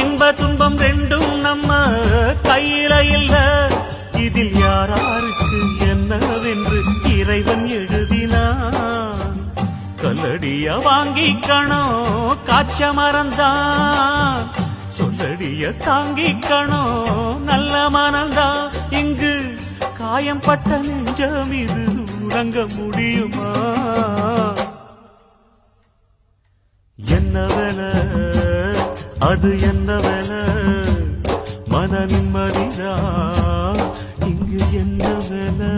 இன்ப துன்பம் ரெண்டும் நம்ம கையில இல்ல, இதில் யாராருக்கு என்னவென்று இறைவன் எழுதினான். கல்லடிய வாங்கிக்கணும் காய்ச்ச மறந்தான், சொல்லடிய தாங்கிக்கணும் நல்ல மனந்தான். இங்கு காயம் பட்ட நெஞ்சம் இது உறங்க முடியுமா? என்ன வேலை அது என்ன வேலை, மன நிம்மதிதான் இங்கு என்ன வேலை.